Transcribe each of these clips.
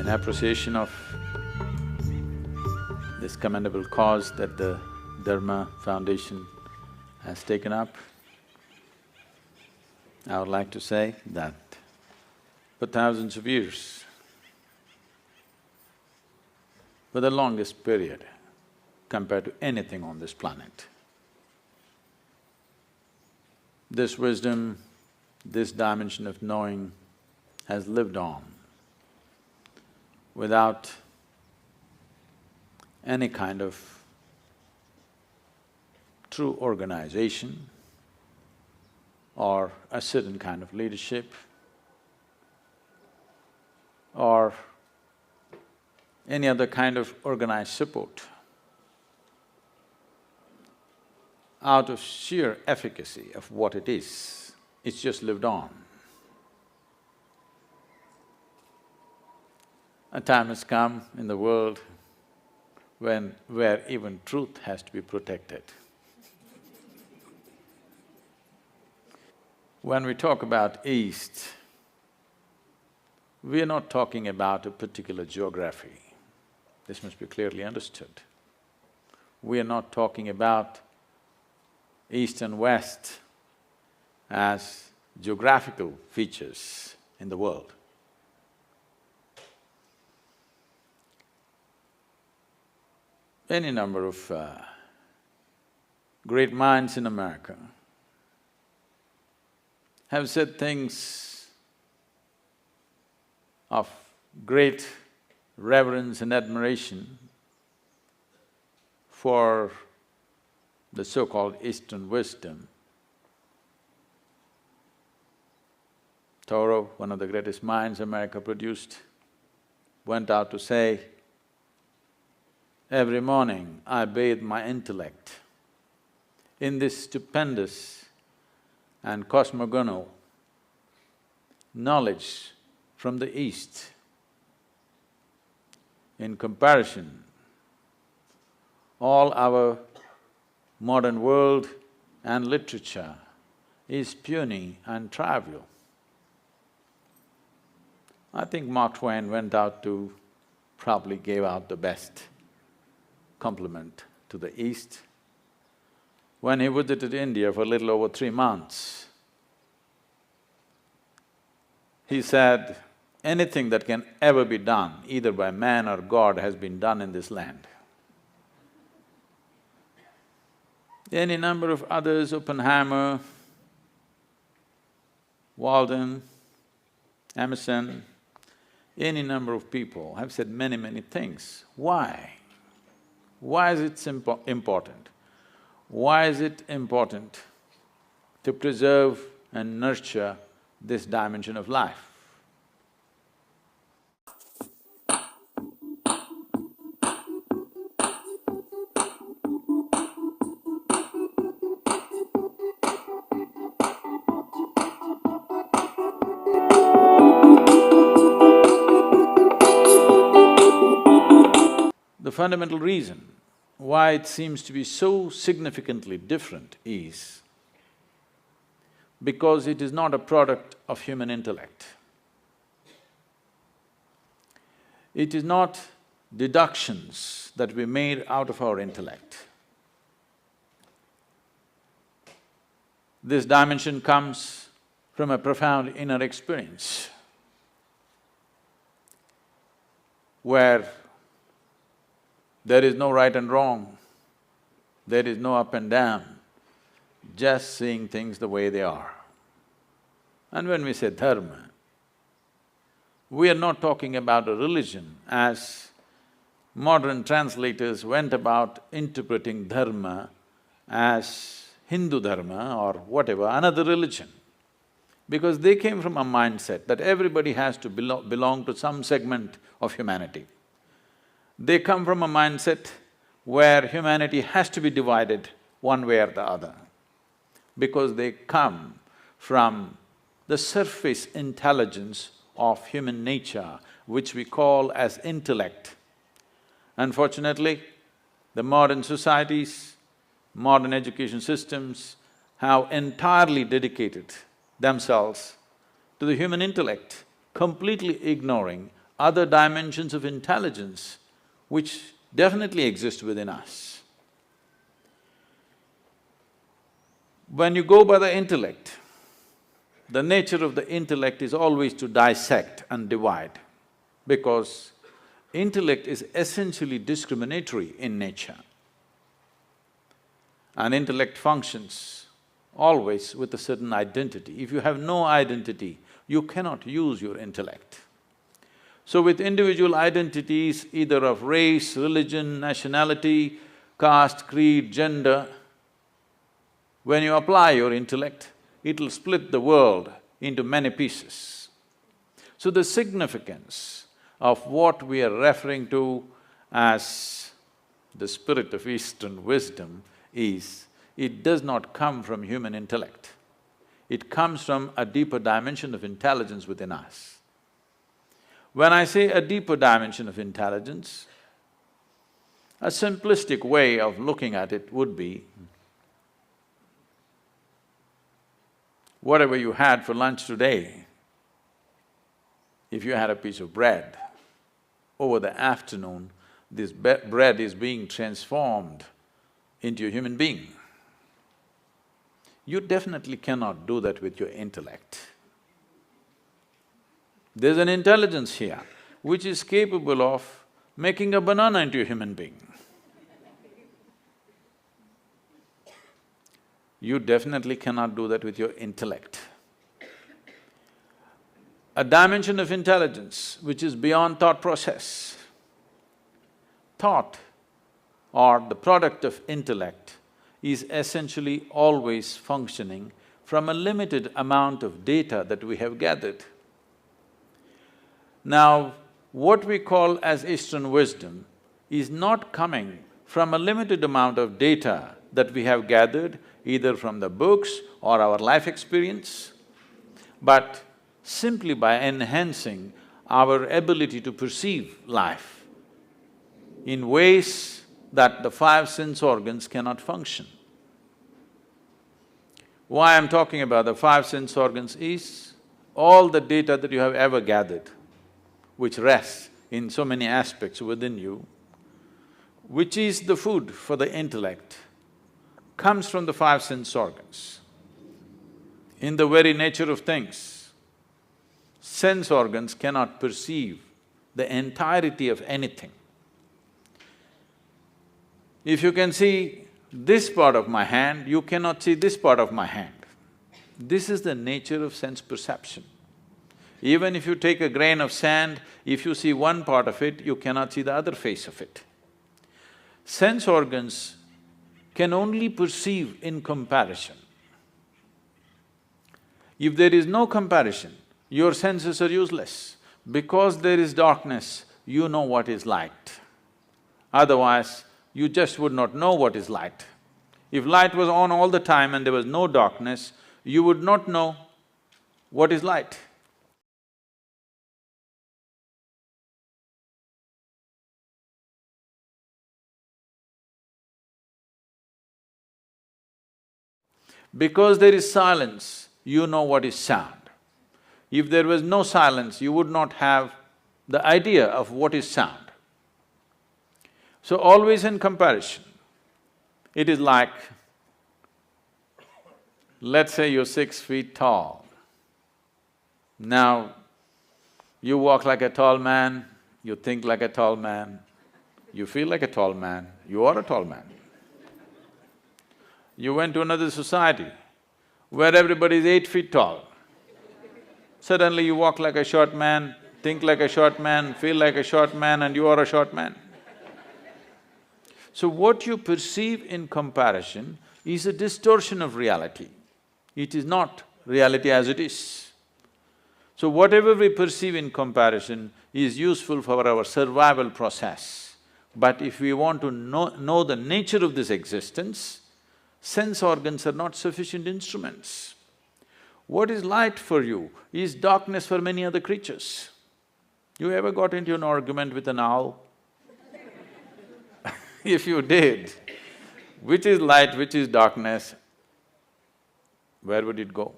in appreciation of this commendable cause that the Dharma Foundation has taken up, I would like to say that for thousands of years, for the longest period compared to anything on this planet, this wisdom, this dimension of knowing has lived on without any kind of true organization or a certain kind of leadership or any other kind of organized support. Out of sheer efficacy of what it is, it's just lived on. A time has come in the world where even truth has to be protected. When we talk about East, we are not talking about a particular geography. This must be clearly understood. We are not talking about East and West as geographical features in the world. Any number of great minds in America have said things of great reverence and admiration for the so-called Eastern wisdom. Thoreau, one of the greatest minds America produced, went out to say, "Every morning I bathe my intellect in this stupendous and cosmogonal knowledge from the East. In comparison, all our modern world and literature is puny and trivial." I think Mark Twain went out to probably gave out the best compliment to the East. When he visited India for a little over 3 months, he said, anything that can ever be done, either by man or God, has been done in this land. Any number of others, Oppenheimer, Walden, Emerson, any number of people have said many things. Why? Why is it important? Why is it important to preserve and nurture this dimension of life? The fundamental reason why it seems to be so significantly different is because it is not a product of human intellect. It is not deductions that we made out of our intellect. This dimension comes from a profound inner experience where there is no right and wrong, there is no up and down, just seeing things the way they are. And when we say dharma, we are not talking about a religion as modern translators went about interpreting dharma as Hindu dharma or whatever, another religion. Because they came from a mindset that everybody has to belong to some segment of humanity. They come from a mindset where humanity has to be divided one way or the other, because they come from the surface intelligence of human nature, which we call as intellect. Unfortunately, the modern societies, modern education systems have entirely dedicated themselves to the human intellect, completely ignoring other dimensions of intelligence which definitely exist within us. When you go by the intellect, the nature of the intellect is always to dissect and divide, because intellect is essentially discriminatory in nature. And intellect functions always with a certain identity. If you have no identity, you cannot use your intellect. So with individual identities, either of race, religion, nationality, caste, creed, gender, when you apply your intellect, it'll split the world into many pieces. So the significance of what we are referring to as the spirit of Eastern wisdom is, it does not come from human intellect. It comes from a deeper dimension of intelligence within us. When I say a deeper dimension of intelligence, a simplistic way of looking at it would be, whatever you had for lunch today, if you had a piece of bread, over the afternoon, this bread is being transformed into a human being. You definitely cannot do that with your intellect. There's an intelligence here which is capable of making a banana into a human being. You definitely cannot do that with your intellect. A dimension of intelligence which is beyond thought process. Thought, or the product of intellect, is essentially always functioning from a limited amount of data that we have gathered. Now, what we call as Eastern wisdom is not coming from a limited amount of data that we have gathered, either from the books or our life experience, but simply by enhancing our ability to perceive life in ways that the five sense organs cannot function. Why I'm talking about the five sense organs is, all the data that you have ever gathered, which rests in so many aspects within you, which is the food for the intellect, comes from the five sense organs. In the very nature of things, sense organs cannot perceive the entirety of anything. If you can see this part of my hand, you cannot see this part of my hand. This is the nature of sense perception. Even if you take a grain of sand, if you see one part of it, you cannot see the other face of it. Sense organs can only perceive in comparison. If there is no comparison, your senses are useless. Because there is darkness, you know what is light. Otherwise, you just would not know what is light. If light was on all the time and there was no darkness, you would not know what is light. Because there is silence, you know what is sound. If there was no silence, you would not have the idea of what is sound. So always in comparison, it is like, let's say you're 6 feet tall. Now, you walk like a tall man, you think like a tall man, you feel like a tall man, you are a tall man. You went to another society where everybody is 8 feet tall. Suddenly you walk like a short man, think like a short man, feel like a short man, and you are a short man. So what you perceive in comparison is a distortion of reality. It is not reality as it is. So whatever we perceive in comparison is useful for our survival process. But if we want to know the nature of this existence, sense organs are not sufficient instruments. What is light for you is darkness for many other creatures. You ever got into an argument with an owl? If you did, which is light, which is darkness, where would it go?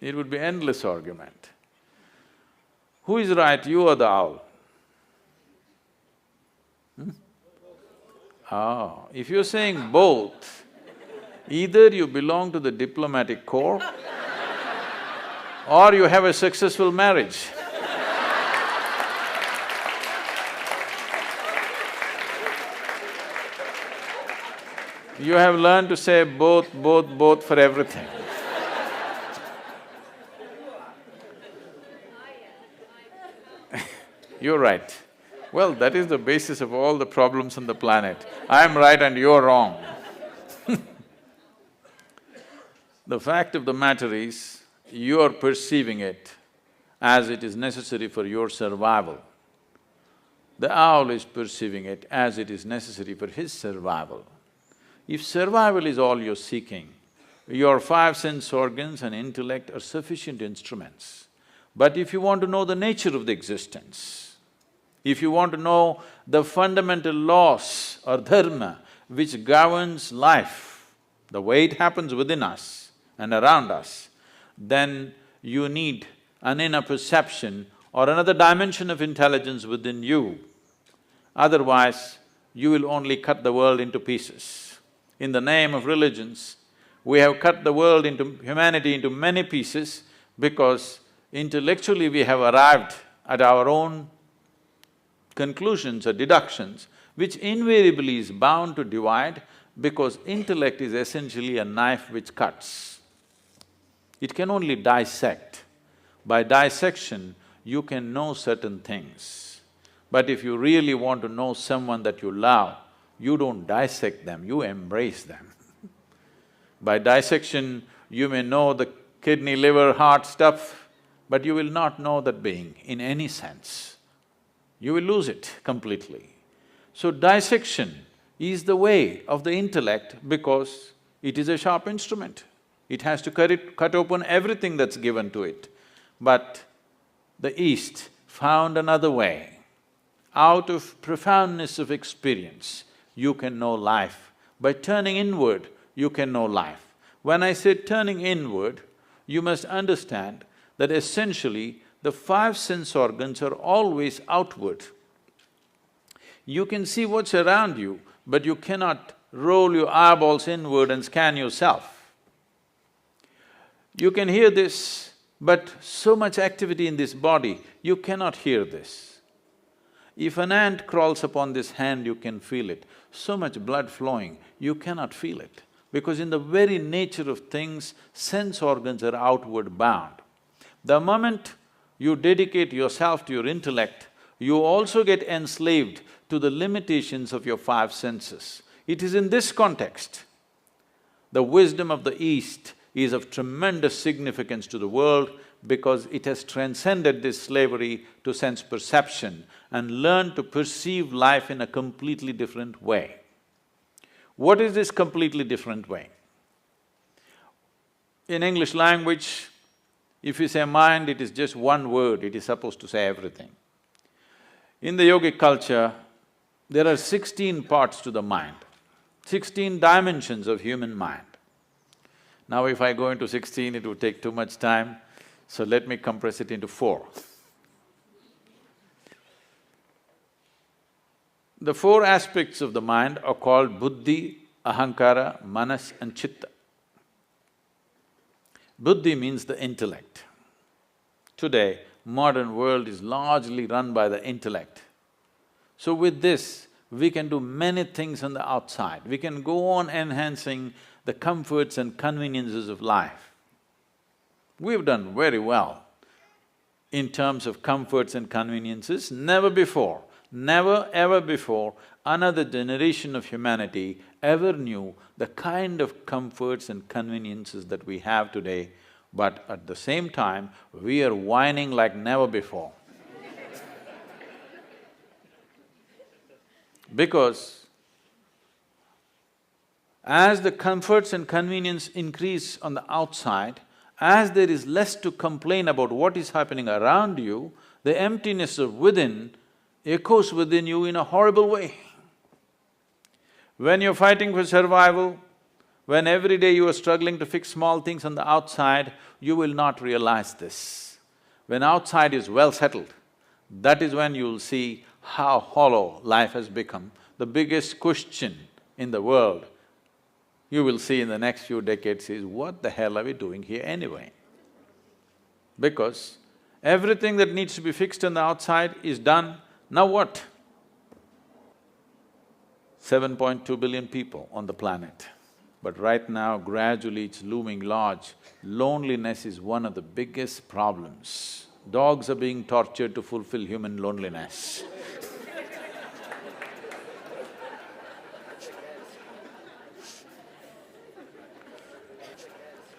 It would be endless argument. Who is right, you or the owl? Oh, if you're saying both, either you belong to the diplomatic corps or you have a successful marriage. You have learned to say both, both, both for everything. You're right. Well, that is the basis of all the problems on the planet. I'm right and you're wrong. The fact of the matter is, you're perceiving it as it is necessary for your survival. The owl is perceiving it as it is necessary for his survival. If survival is all you're seeking, your five sense organs and intellect are sufficient instruments. But if you want to know the nature of the existence, if you want to know the fundamental laws or dharma which governs life, the way it happens within us and around us, then you need an inner perception or another dimension of intelligence within you. Otherwise, you will only cut the world into pieces. In the name of religions, we have cut the world into… humanity into many pieces because intellectually we have arrived at our own conclusions or deductions, which invariably is bound to divide because intellect is essentially a knife which cuts. It can only dissect. By dissection, you can know certain things. But if you really want to know someone that you love, you don't dissect them, you embrace them. By dissection, you may know the kidney, liver, heart stuff, but you will not know that being in any sense. You will lose it completely. So dissection is the way of the intellect because it is a sharp instrument. It has to cut open everything that's given to it. But the East found another way. Out of profoundness of experience, you can know life. By turning inward, you can know life. When I say turning inward, you must understand that essentially the five sense organs are always outward. You can see what's around you, but you cannot roll your eyeballs inward and scan yourself. You can hear this, but so much activity in this body, you cannot hear this. If an ant crawls upon this hand, you can feel it. So much blood flowing, you cannot feel it. Because in the very nature of things, sense organs are outward bound. The moment you dedicate yourself to your intellect, you also get enslaved to the limitations of your five senses. It is in this context, the wisdom of the East is of tremendous significance to the world because it has transcended this slavery to sense perception and learned to perceive life in a completely different way. What is this completely different way? In English language, if you say mind, it is just one word, it is supposed to say everything. In the yogic culture, there are 16 parts to the mind, 16 dimensions of human mind. Now if I go into 16, it would take too much time, so let me compress it into 4. The 4 aspects of the mind are called buddhi, ahankara, manas and chitta. Buddhi means the intellect. Today, modern world is largely run by the intellect. So with this, we can do many things on the outside. We can go on enhancing the comforts and conveniences of life. We've done very well in terms of comforts and conveniences. Never before, never ever before, another generation of humanity ever knew the kind of comforts and conveniences that we have today, but at the same time, we are whining like never before. Because as the comforts and convenience increase on the outside, as there is less to complain about what is happening around you, the emptiness of within echoes within you in a horrible way. When you're fighting for survival, when every day you are struggling to fix small things on the outside, you will not realize this. When outside is well settled, that is when you'll see how hollow life has become. The biggest question in the world you will see in the next few decades is, what the hell are we doing here anyway? Because everything that needs to be fixed on the outside is done, now what? 7.2 billion people on the planet. But right now, gradually it's looming large. Loneliness is one of the biggest problems. Dogs are being tortured to fulfill human loneliness.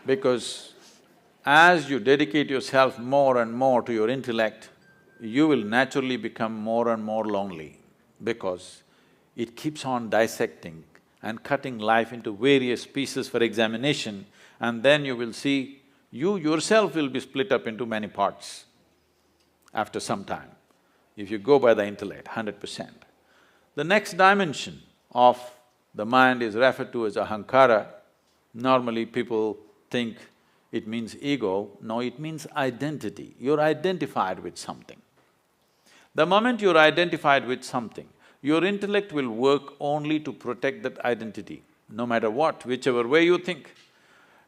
Because as you dedicate yourself more and more to your intellect, you will naturally become more and more lonely because it keeps on dissecting and cutting life into various pieces for examination, and then you will see you yourself will be split up into many parts after some time, if you go by the intellect, 100%. The next dimension of the mind is referred to as ahankara. Normally people think it means ego. No, it means identity. You're identified with something. The moment you're identified with something, your intellect will work only to protect that identity, no matter what, whichever way you think.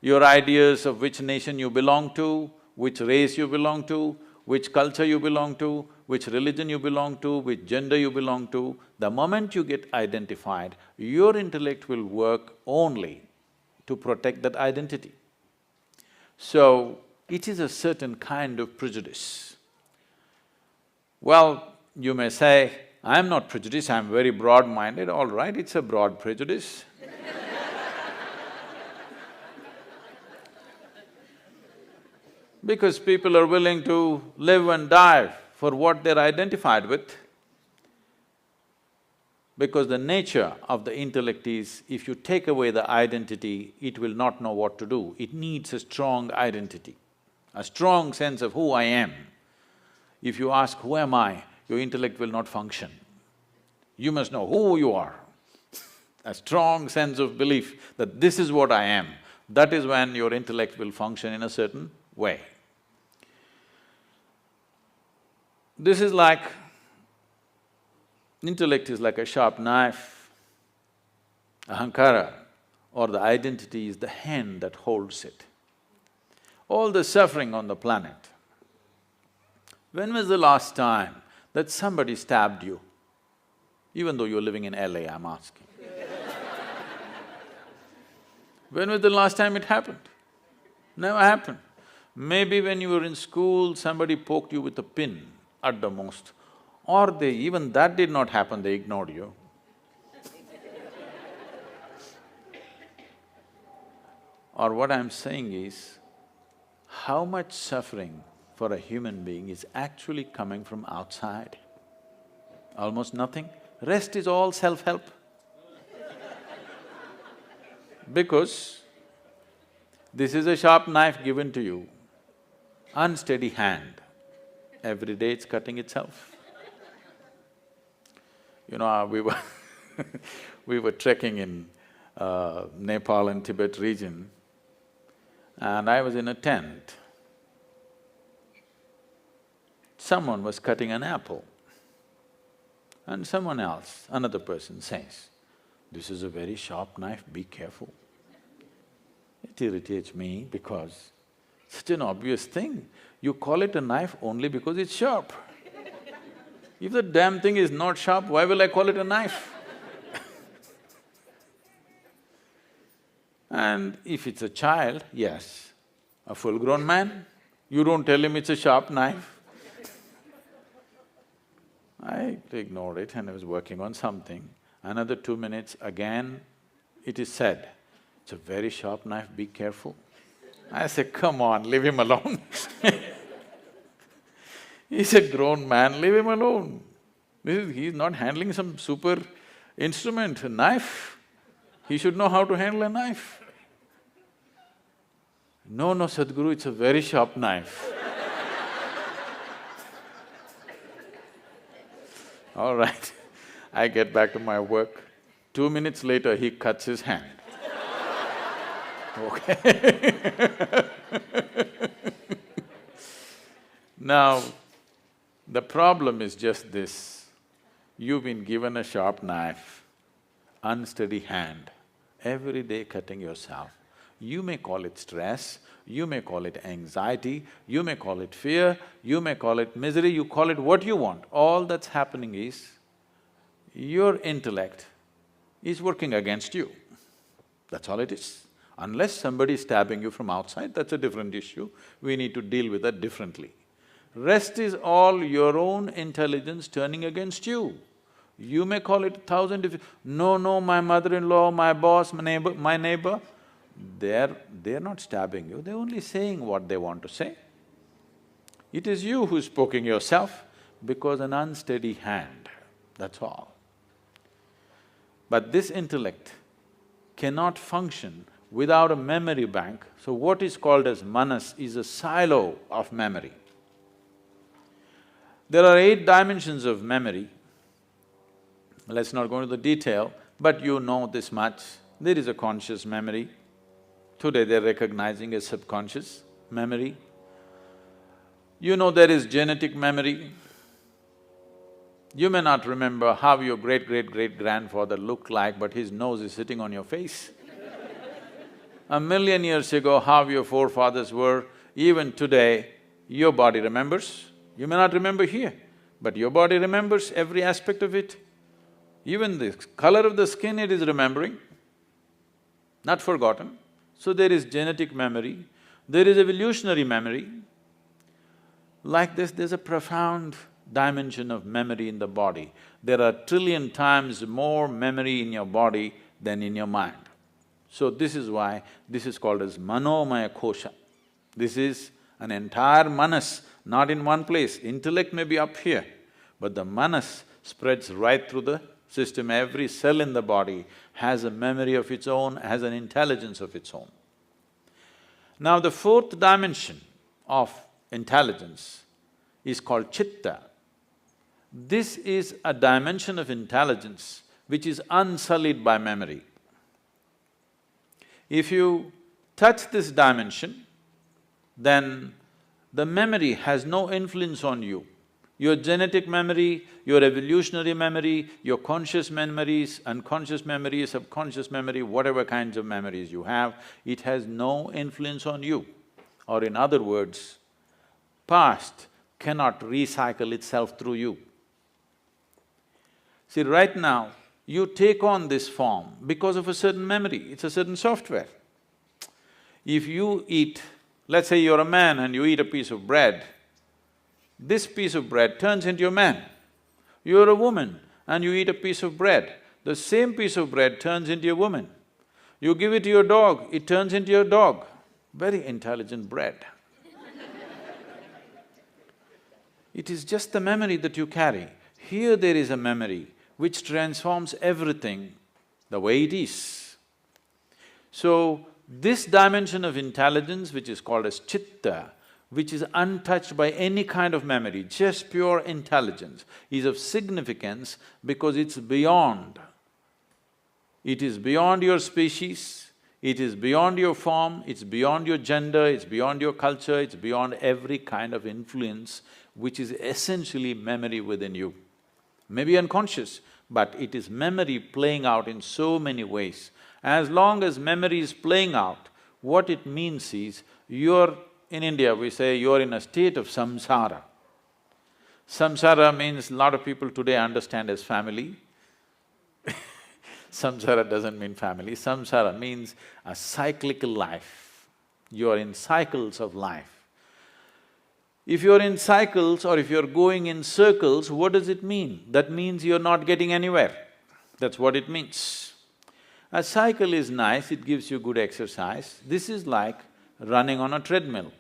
Your ideas of which nation you belong to, which race you belong to, which culture you belong to, which religion you belong to, which gender you belong to, the moment you get identified, your intellect will work only to protect that identity. So, it is a certain kind of prejudice. Well, you may say, I'm not prejudiced, I'm very broad-minded. All right, it's a broad prejudice. Because people are willing to live and die for what they're identified with. Because the nature of the intellect is, if you take away the identity, it will not know what to do. It needs a strong identity, a strong sense of who I am. If you ask, who am I? Your intellect will not function. You must know who you are. A strong sense of belief that this is what I am, that is when your intellect will function in a certain way. This is like… intellect is like a sharp knife. Ahankara or the identity is the hand that holds it. All the suffering on the planet. When was the last time that somebody stabbed you? Even though you're living in LA, I'm asking. When was the last time it happened? Never happened. Maybe when you were in school, somebody poked you with a pin at the most, or even that did not happen, they ignored you. Or what I'm saying is, how much suffering for a human being is actually coming from outside? Almost nothing. Rest is all self-help. Because this is a sharp knife given to you, unsteady hand, every day it's cutting itself. You know, we were trekking in Nepal and Tibet region, and I was in a tent. Someone was cutting an apple, and someone else, another person says, "This is a very sharp knife, be careful." It irritates me because such an obvious thing, you call it a knife only because it's sharp. If the damn thing is not sharp, why will I call it a knife? And if it's a child, yes. A full-grown man, you don't tell him it's a sharp knife. I ignored it and I was working on something. Another 2 minutes, again it is said, "It's a very sharp knife, be careful." I said, "Come on, leave him alone." He's a grown man, leave him alone. He's not handling some super instrument, a knife. He should know how to handle a knife. "No, no, Sadhguru, it's a very sharp knife." All right, I get back to my work. 2 minutes later, he cuts his hand. Okay. Now, the problem is just this, you've been given a sharp knife, unsteady hand, every day cutting yourself. You may call it stress, you may call it anxiety, you may call it fear, you may call it misery, you call it what you want. All that's happening is, your intellect is working against you. That's all it is. Unless somebody is stabbing you from outside, that's a different issue. We need to deal with that differently. Rest is all your own intelligence turning against you. You may call it 1,000 no, my mother-in-law, my boss, my neighbor, they're not stabbing you, they're only saying what they want to say. It is you who's poking yourself because an unsteady hand, that's all. But this intellect cannot function without a memory bank. So what is called as manas is a silo of memory. There are 8 dimensions of memory. Let's not go into the detail, but you know this much. There is a conscious memory. Today they're recognizing a subconscious memory. You know there is genetic memory. You may not remember how your great-great-great-grandfather looked like, but his nose is sitting on your face. 1,000,000 years ago, how your forefathers were, even today, your body remembers. You may not remember here, but your body remembers every aspect of it. Even the color of the skin it is remembering, not forgotten. So there is genetic memory, there is evolutionary memory. Like this, there's a profound dimension of memory in the body. There are 1,000,000,000,000 times more memory in your body than in your mind. So this is why this is called as manomaya kosha. This is an entire manas, not in one place. Intellect may be up here, but the manas spreads right through the system. Every cell in the body has a memory of its own, has an intelligence of its own. Now the 4th dimension of intelligence is called chitta. This is a dimension of intelligence which is unsullied by memory. If you touch this dimension, then the memory has no influence on you. Your genetic memory, your evolutionary memory, your conscious memories, unconscious memory, subconscious memory, whatever kinds of memories you have, it has no influence on you. Or in other words, past cannot recycle itself through you. See, right now, you take on this form because of a certain memory, it's a certain software. If you eat, let's say you're a man and you eat a piece of bread, this piece of bread turns into a man. You're a woman and you eat a piece of bread, the same piece of bread turns into a woman. You give it to your dog, it turns into your dog. Very intelligent bread. It is just the memory that you carry. Here there is a memory which transforms everything the way it is. So, this dimension of intelligence, which is called as chitta, which is untouched by any kind of memory, just pure intelligence, is of significance because it's beyond. It is beyond your species, it is beyond your form, it's beyond your gender, it's beyond your culture, it's beyond every kind of influence, which is essentially memory within you. Maybe unconscious, but it is memory playing out in so many ways. As long as memory is playing out, what it means is, in India we say you're in a state of samsara. Samsara means a lot of people today understand as family. Samsara doesn't mean family, samsara means a cyclical life. You're in cycles of life. If you're in cycles or if you're going in circles, what does it mean? That means you're not getting anywhere. That's what it means. A cycle is nice, it gives you good exercise. This is like running on a treadmill.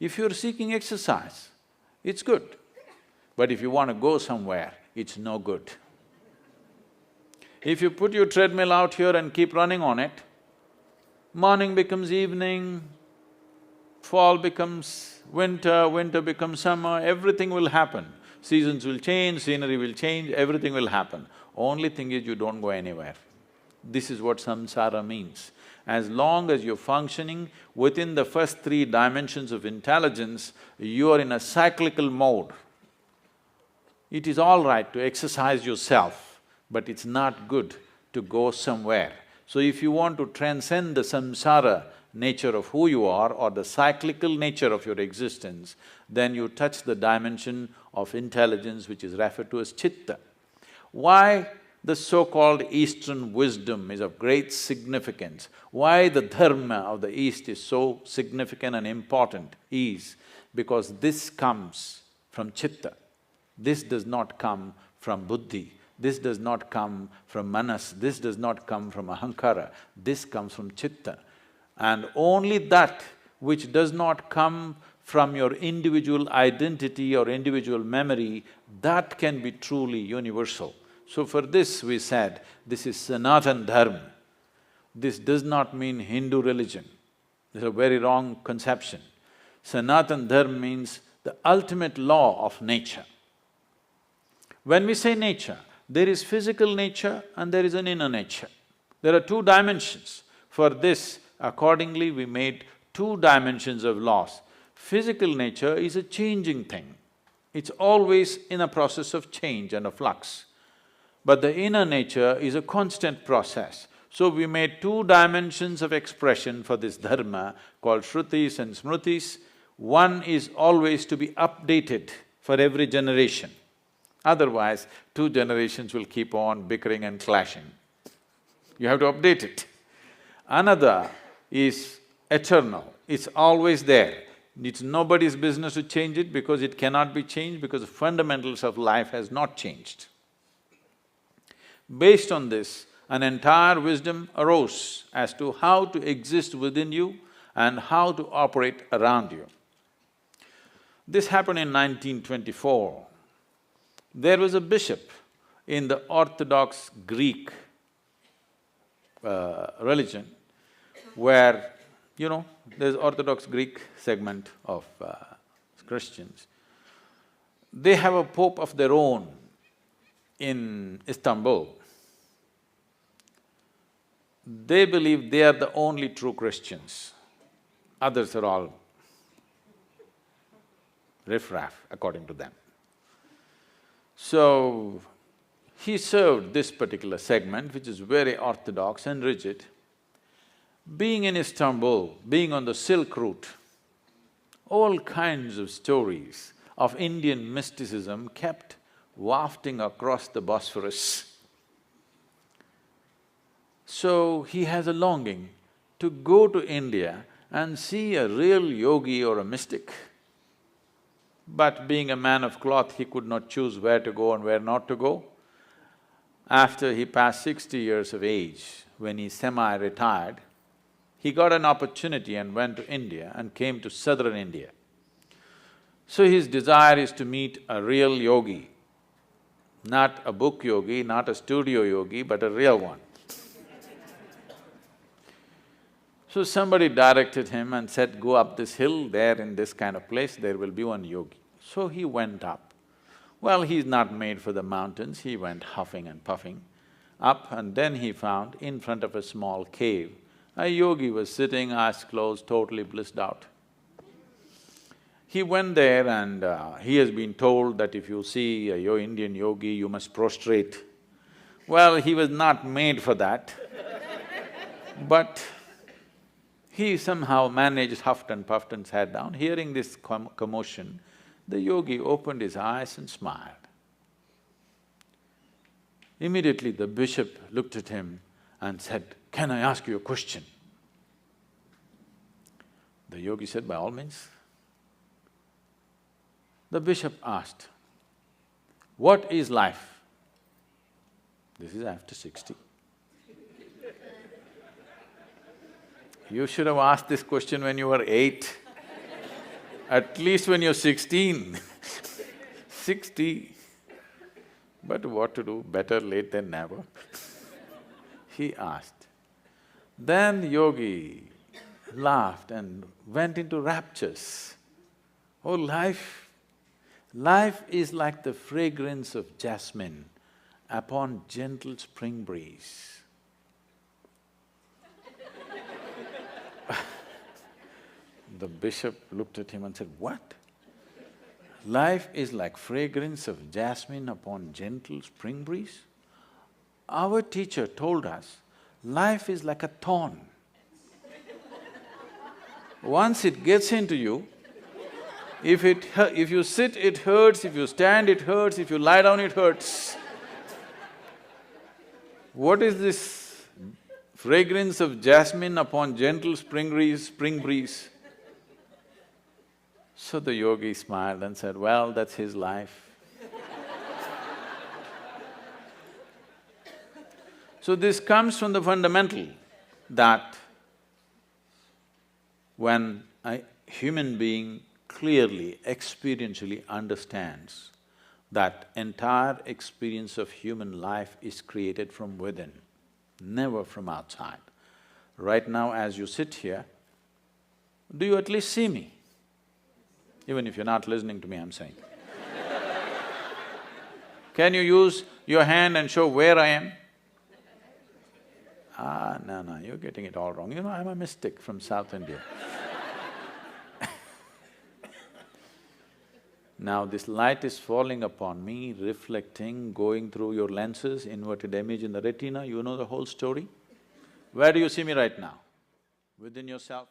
If you're seeking exercise, it's good. But if you want to go somewhere, it's no good. If you put your treadmill out here and keep running on it, morning becomes evening, fall becomes winter, winter becomes summer, everything will happen. Seasons will change, scenery will change, everything will happen. Only thing is you don't go anywhere. This is what samsara means. As long as you're functioning within the first three dimensions of intelligence, you are in a cyclical mode. It is all right to exercise yourself, but it's not good to go somewhere. So if you want to transcend the samsara nature of who you are or the cyclical nature of your existence, then you touch the dimension of intelligence which is referred to as chitta. Why the so-called Eastern wisdom is of great significance, why the dharma of the East is so significant and important is because this comes from chitta. This does not come from buddhi, this does not come from manas, this does not come from ahankara, this comes from chitta. And only that which does not come from your individual identity or individual memory, that can be truly universal. So for this we said, this is Sanatan Dharma. This does not mean Hindu religion. This is a very wrong conception. Sanatan Dharma means the ultimate law of nature. When we say nature, there is physical nature and there is an inner nature. There are two dimensions. For this, accordingly, we made two dimensions of laws. Physical nature is a changing thing. It's always in a process of change and a flux. But the inner nature is a constant process. So we made two dimensions of expression for this dharma called Shrutis and Smritis. One is always to be updated for every generation. Otherwise, two generations will keep on bickering and clashing. You have to update it. Another is eternal, it's always there. It's nobody's business to change it because it cannot be changed because the fundamentals of life has not changed. Based on this, an entire wisdom arose as to how to exist within you and how to operate around you. This happened in 1924. There was a bishop in the Orthodox Greek religion where, there's Orthodox Greek segment of Christians. They have a pope of their own in Istanbul. They believe they are the only true Christians. Others are all riffraff, according to them. So, he served this particular segment, which is very orthodox and rigid. Being in Istanbul, being on the Silk Route, all kinds of stories of Indian mysticism kept wafting across the Bosphorus. So, he has a longing to go to India and see a real yogi or a mystic. But being a man of cloth, he could not choose where to go and where not to go. After he passed 60 years of age, when he semi-retired, he got an opportunity and went to India and came to southern India. So his desire is to meet a real yogi, not a book yogi, not a studio yogi, but a real one. So somebody directed him and said, go up this hill, there in this kind of place, there will be one yogi. So he went up. Well, he's not made for the mountains, he went huffing and puffing up, and then he found in front of a small cave, a yogi was sitting, eyes closed, totally blissed out. He went there and he has been told that if you see a Indian yogi, you must prostrate. Well, he was not made for that, but he somehow managed, huffed and puffed and sat down. Hearing this commotion, the yogi opened his eyes and smiled. Immediately the bishop looked at him and said, can I ask you a question? The yogi said, by all means. The bishop asked, what is life? This is after 60. You should have asked this question when you were 8, at least when you're 16, 60. But what to do, better late than never. He asked. Then the yogi laughed and went into raptures. Oh, life is like the fragrance of jasmine upon gentle spring breeze. The bishop looked at him and said, "What? Life is like fragrance of jasmine upon gentle spring breeze? Our teacher told us, life is like a thorn. Once it gets into you, if you sit, it hurts, if you stand, it hurts, if you lie down, it hurts. What is this fragrance of jasmine upon gentle spring breeze? So the yogi smiled and said, "Well, that's his life." So this comes from the fundamental that when a human being clearly, experientially understands that entire experience of human life is created from within, never from outside. Right now as you sit here, do you at least see me? Even if you're not listening to me, I'm saying. Can you use your hand and show where I am? No, you're getting it all wrong. You know, I'm a mystic from South India. Now this light is falling upon me, reflecting, going through your lenses, inverted image in the retina, you know the whole story. Where do you see me right now? Within yourself?